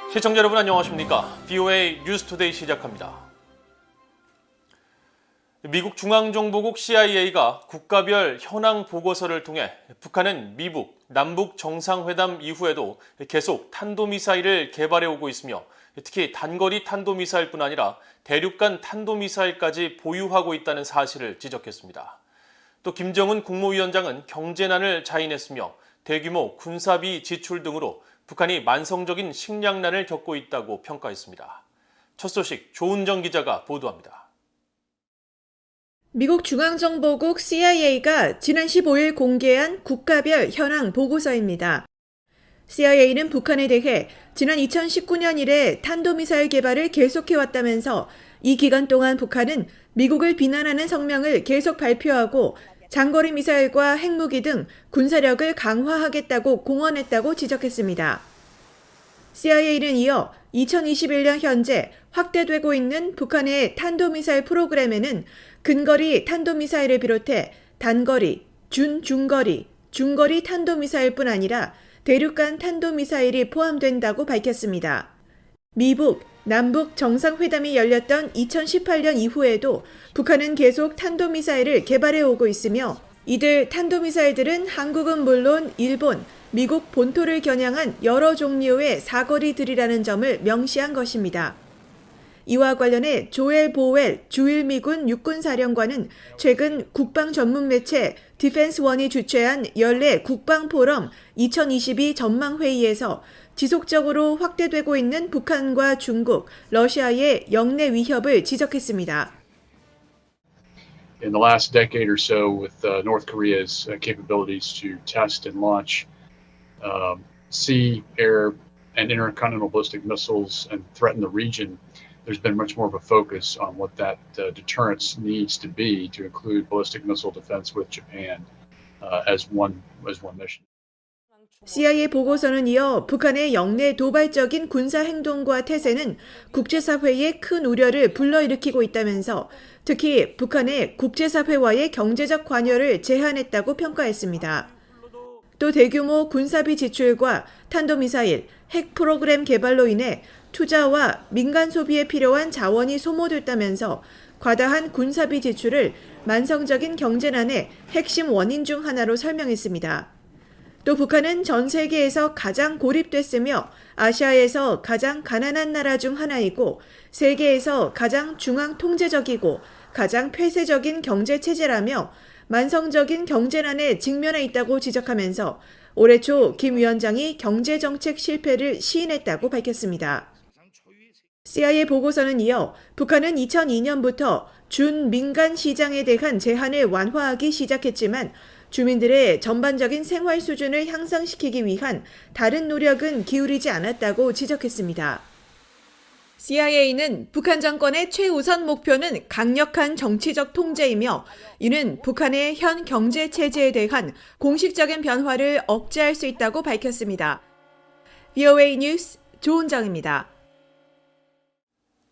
시청자 여러분 안녕하십니까? VOA 뉴스투데이 시작합니다. 미국 중앙정보국 CIA가 국가별 현황 보고서를 통해 북한은 미북, 남북 정상회담 이후에도 계속 탄도미사일을 개발해 오고 있으며 특히 단거리 탄도미사일뿐 아니라 대륙간 탄도미사일까지 보유하고 있다는 사실을 지적했습니다. 또 김정은 국무위원장은 경제난을 자인했으며 대규모 군사비 지출 등으로 북한이 만성적인 식량난을 겪고 있다고 평가했습니다. 첫 소식 조은정 기자가 보도합니다. 미국 중앙정보국 CIA가 지난 15일 공개한 국가별 현황 보고서입니다. CIA는 북한에 대해 지난 2019년 이래 탄도미사일 개발을 계속해왔다면서 이 기간 동안 북한은 미국을 비난하는 성명을 계속 발표하고 장거리 미사일과 핵무기 등 군사력을 강화하겠다고 공언했다고 지적했습니다. CIA는 이어 2021년 현재 확대되고 있는 북한의 탄도미사일 프로그램에는 근거리 탄도미사일을 비롯해 단거리, 중거리, 중거리 탄도미사일뿐 아니라 대륙간 탄도미사일이 포함된다고 밝혔습니다. 미북, 남북 정상회담이 열렸던 2018년 이후에도 북한은 계속 탄도미사일을 개발해 오고 있으며 이들 탄도미사일들은 한국은 물론 일본, 미국 본토를 겨냥한 여러 종류의 사거리들이라는 점을 명시한 것입니다. 이와 관련해 조엘 보웰 주일미군 육군사령관은 최근 국방 전문 매체 디펜스원이 주최한 연례 국방포럼 2022 전망회의에서 지속적으로 확대되고 있는 북한과 중국, 러시아의 영내 위협을 지적했습니다. In the last decade or so, with North Korea's capabilities to test and launch sea, air, and intercontinental ballistic missiles and threaten the region, there's been much more of a focus on what that deterrence needs to be to include ballistic missile defense with Japan as one mission. CIA 보고서는 이어 북한의 영내 도발적인 군사 행동과 태세는 국제사회에 큰 우려를 불러일으키고 있다면서 특히 북한의 국제사회와의 경제적 관여를 제한했다고 평가했습니다. 또 대규모 군사비 지출과 탄도미사일, 핵 프로그램 개발로 인해 투자와 민간 소비에 필요한 자원이 소모됐다면서 과다한 군사비 지출을 만성적인 경제난의 핵심 원인 중 하나로 설명했습니다. 또 북한은 전 세계에서 가장 고립됐으며 아시아에서 가장 가난한 나라 중 하나이고 세계에서 가장 중앙 통제적이고 가장 폐쇄적인 경제 체제라며 만성적인 경제난에 직면해 있다고 지적하면서 올해 초 김 위원장이 경제정책 실패를 시인했다고 밝혔습니다. CIA 보고서는 이어 북한은 2002년부터 준민간 시장에 대한 제한을 완화하기 시작했지만 주민들의 전반적인 생활 수준을 향상시키기 위한 다른 노력은 기울이지 않았다고 지적했습니다. CIA는 북한 정권의 최우선 목표는 강력한 정치적 통제이며 이는 북한의 현 경제 체제에 대한 공식적인 변화를 억제할 수 있다고 밝혔습니다. VOA 뉴스 조은정입니다.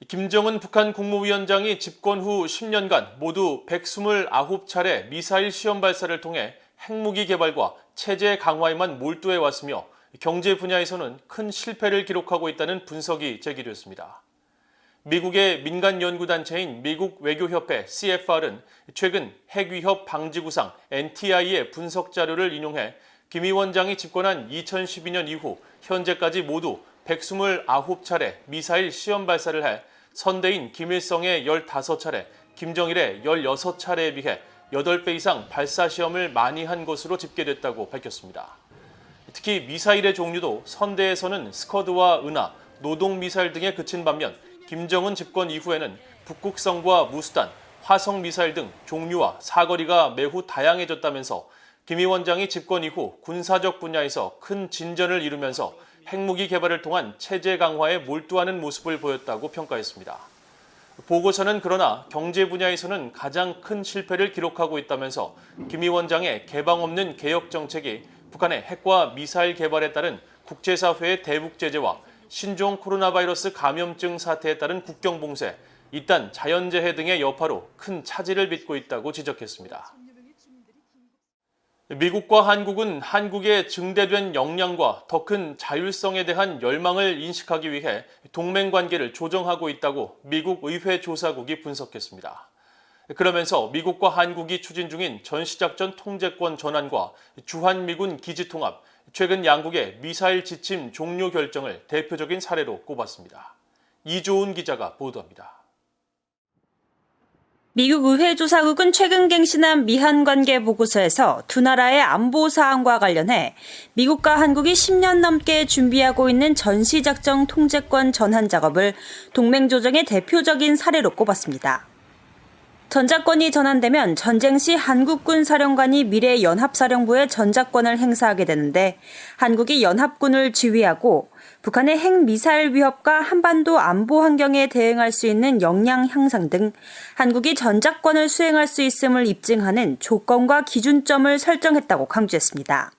김정은 북한 국무위원장이 집권 후 10년간 모두 129차례 미사일 시험 발사를 통해 핵무기 개발과 체제 강화에만 몰두해 왔으며 경제 분야에서는 큰 실패를 기록하고 있다는 분석이 제기됐습니다. 미국의 민간 연구단체인 미국 외교협회 CFR은 최근 핵위협 방지구상 NTI의 분석 자료를 인용해 김 위원장이 집권한 2012년 이후 현재까지 모두 129차례 미사일 시험 발사를 해 선대인 김일성의 15차례, 김정일의 16차례에 비해 8배 이상 발사 시험을 많이 한 것으로 집계됐다고 밝혔습니다. 특히 미사일의 종류도 선대에서는 스커드와 은하, 노동미사일 등에 그친 반면 김정은 집권 이후에는 북극성과 무수단, 화성미사일 등 종류와 사거리가 매우 다양해졌다면서 김 위원장이 집권 이후 군사적 분야에서 큰 진전을 이루면서 핵무기 개발을 통한 체제 강화에 몰두하는 모습을 보였다고 평가했습니다. 보고서는 그러나 경제 분야에서는 가장 큰 실패를 기록하고 있다면서 김 위원장의 개방 없는 개혁 정책이 북한의 핵과 미사일 개발에 따른 국제사회의 대북 제재와 신종 코로나 바이러스 감염증 사태에 따른 국경 봉쇄, 이딴 자연재해 등의 여파로 큰 차질을 빚고 있다고 지적했습니다. 미국과 한국은 한국의 증대된 역량과 더 큰 자율성에 대한 열망을 인식하기 위해 동맹 관계를 조정하고 있다고 미국 의회 조사국이 분석했습니다. 그러면서 미국과 한국이 추진 중인 전시작전 통제권 전환과 주한미군 기지 통합, 최근 양국의 미사일 지침 종료 결정을 대표적인 사례로 꼽았습니다. 이조은 기자가 보도합니다. 미국 의회 조사국은 최근 갱신한 미한 관계 보고서에서 두 나라의 안보 사항과 관련해 미국과 한국이 10년 넘게 준비하고 있는 전시작전 통제권 전환 작업을 동맹 조정의 대표적인 사례로 꼽았습니다. 전자권이 전환되면 전쟁 시 한국군 사령관이 미래 연합사령부의 전자권을 행사하게 되는데 한국이 연합군을 지휘하고 북한의 핵미사일 위협과 한반도 안보 환경에 대응할 수 있는 역량 향상 등 한국이 전자권을 수행할 수 있음을 입증하는 조건과 기준점을 설정했다고 강조했습니다.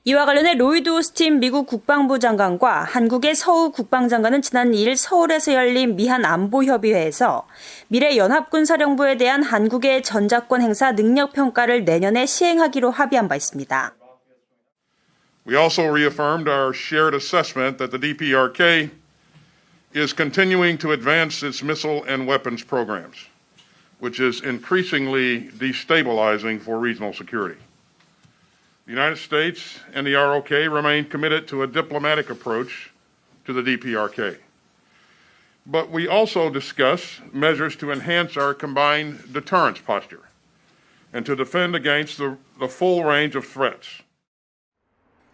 이와 관련해 로이드 오스틴 미국 국방부 장관과 한국의 서우 국방장관은 지난 2일 서울에서 열린 미한 안보협의회에서 미래 연합군 사령부에 대한 한국의 전자권 행사 능력 평가를 내년에 시행하기로 합의한 바 있습니다. We also reaffirmed our shared assessment that the DPRK is continuing to advance its missile and weapons programs, which is increasingly destabilizing for regional security. The United States and the ROK remain committed to a diplomatic approach to the DPRK. But we also discuss measures to enhance our combined deterrence posture and to defend against the full range of threats.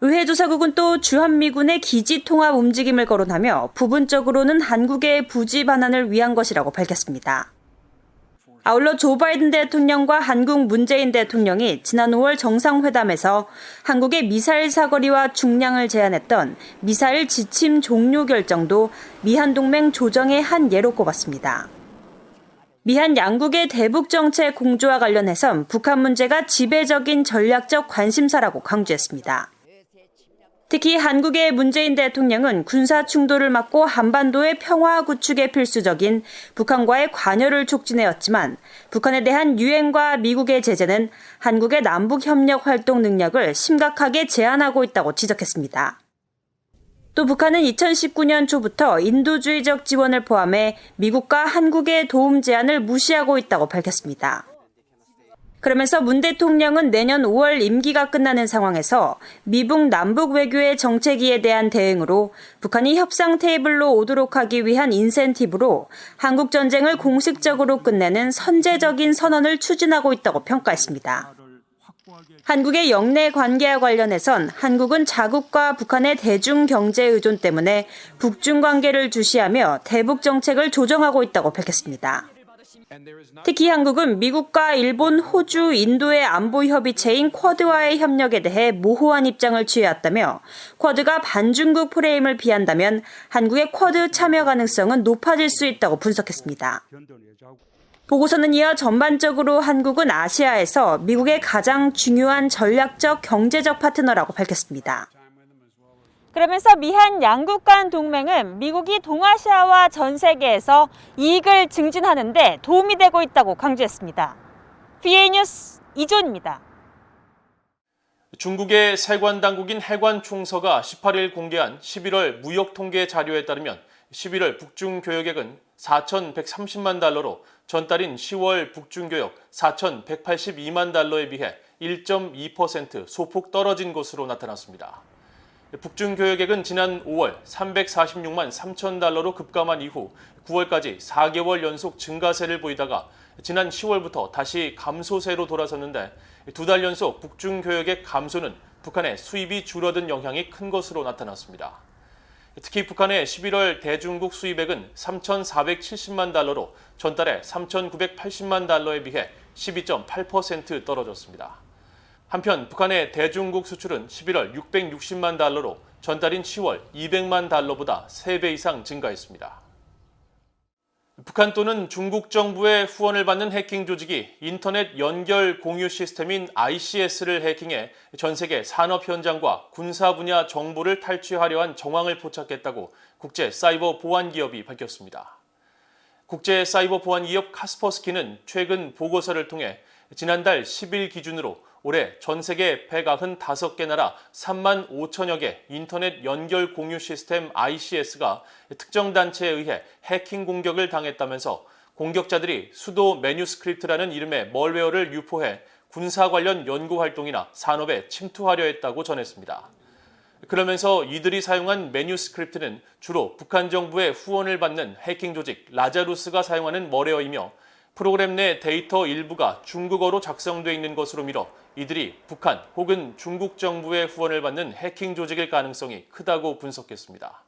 의회 조사국은 또 주한미군의 기지 통합 움직임을 거론하며 부분적으로는 한국의 부지 반환을 위한 것이라고 밝혔습니다. 아울러 조 바이든 대통령과 한국 문재인 대통령이 지난 5월 정상회담에서 한국의 미사일 사거리와 중량을 제한했던 미사일 지침 종료 결정도 미한 동맹 조정의 한 예로 꼽았습니다. 미한 양국의 대북 정책 공조와 관련해선 북한 문제가 지배적인 전략적 관심사라고 강조했습니다. 특히 한국의 문재인 대통령은 군사 충돌을 막고 한반도의 평화 구축에 필수적인 북한과의 관여를 촉진해왔지만 북한에 대한 유엔과 미국의 제재는 한국의 남북협력 활동 능력을 심각하게 제한하고 있다고 지적했습니다. 또 북한은 2019년 초부터 인도주의적 지원을 포함해 미국과 한국의 도움 제안을 무시하고 있다고 밝혔습니다. 그러면서 문 대통령은 내년 5월 임기가 끝나는 상황에서 미북 남북 외교의 정체기에 대한 대응으로 북한이 협상 테이블로 오도록 하기 위한 인센티브로 한국 전쟁을 공식적으로 끝내는 선제적인 선언을 추진하고 있다고 평가했습니다. 한국의 영내 관계와 관련해선 한국은 자국과 북한의 대중 경제 의존 때문에 북중 관계를 주시하며 대북 정책을 조정하고 있다고 밝혔습니다. 특히 한국은 미국과 일본, 호주, 인도의 안보 협의체인 쿼드와의 협력에 대해 모호한 입장을 취해왔다며 쿼드가 반중국 프레임을 피한다면 한국의 쿼드 참여 가능성은 높아질 수 있다고 분석했습니다. 보고서는 이어 전반적으로 한국은 아시아에서 미국의 가장 중요한 전략적 경제적 파트너라고 밝혔습니다. 그러면서 미한 양국 간 동맹은 미국이 동아시아와 전 세계에서 이익을 증진하는 데 도움이 되고 있다고 강조했습니다. BA 뉴스 이조은입니다. 중국의 세관 당국인 해관총서가 18일 공개한 11월 무역 통계 자료에 따르면 11월 북중 교역액은 4,130만 달러로 전달인 10월 북중 교역 4,182만 달러에 비해 1.2% 소폭 떨어진 것으로 나타났습니다. 북중 교역액은 지난 5월 346만 3천 달러로 급감한 이후 9월까지 4개월 연속 증가세를 보이다가 지난 10월부터 다시 감소세로 돌아섰는데 두 달 연속 북중 교역액 감소는 북한의 수입이 줄어든 영향이 큰 것으로 나타났습니다. 특히 북한의 11월 대중국 수입액은 3,470만 달러로 전달에 3,980만 달러에 비해 12.8% 떨어졌습니다. 한편 북한의 대중국 수출은 11월 660만 달러로 전달인 10월 200만 달러보다 3배 이상 증가했습니다. 북한 또는 중국 정부의 후원을 받는 해킹 조직이 인터넷 연결 공유 시스템인 ICS를 해킹해 전 세계 산업 현장과 군사 분야 정보를 탈취하려 한 정황을 포착했다고 국제 사이버 보안 기업이 밝혔습니다. 국제 사이버 보안 기업 카스퍼스키는 최근 보고서를 통해 지난달 10일 기준으로 올해 전 세계 195개 나라 3만 5천여 개 인터넷 연결 공유 시스템 ICS가 특정 단체에 의해 해킹 공격을 당했다면서 공격자들이 수도 매뉴스크립트라는 이름의 멀웨어를 유포해 군사 관련 연구 활동이나 산업에 침투하려 했다고 전했습니다. 그러면서 이들이 사용한 매뉴스크립트는 주로 북한 정부의 후원을 받는 해킹 조직 라자루스가 사용하는 멀웨어이며 프로그램 내 데이터 일부가 중국어로 작성되어 있는 것으로 미뤄 이들이 북한 혹은 중국 정부의 후원을 받는 해킹 조직일 가능성이 크다고 분석했습니다.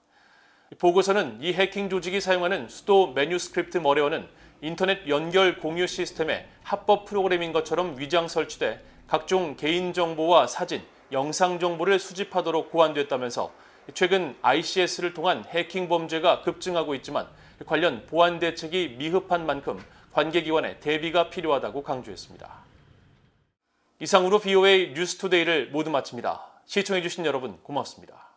보고서는 이 해킹 조직이 사용하는 수도 매뉴스크립트 멀웨어는 인터넷 연결 공유 시스템의 합법 프로그램인 것처럼 위장 설치돼 각종 개인정보와 사진, 영상 정보를 수집하도록 고안됐다면서 최근 ICS를 통한 해킹 범죄가 급증하고 있지만 관련 보안 대책이 미흡한 만큼 관계기관의 대비가 필요하다고 강조했습니다. 이상으로 VOA 뉴스투데이를 모두 마칩니다. 시청해주신 여러분 고맙습니다.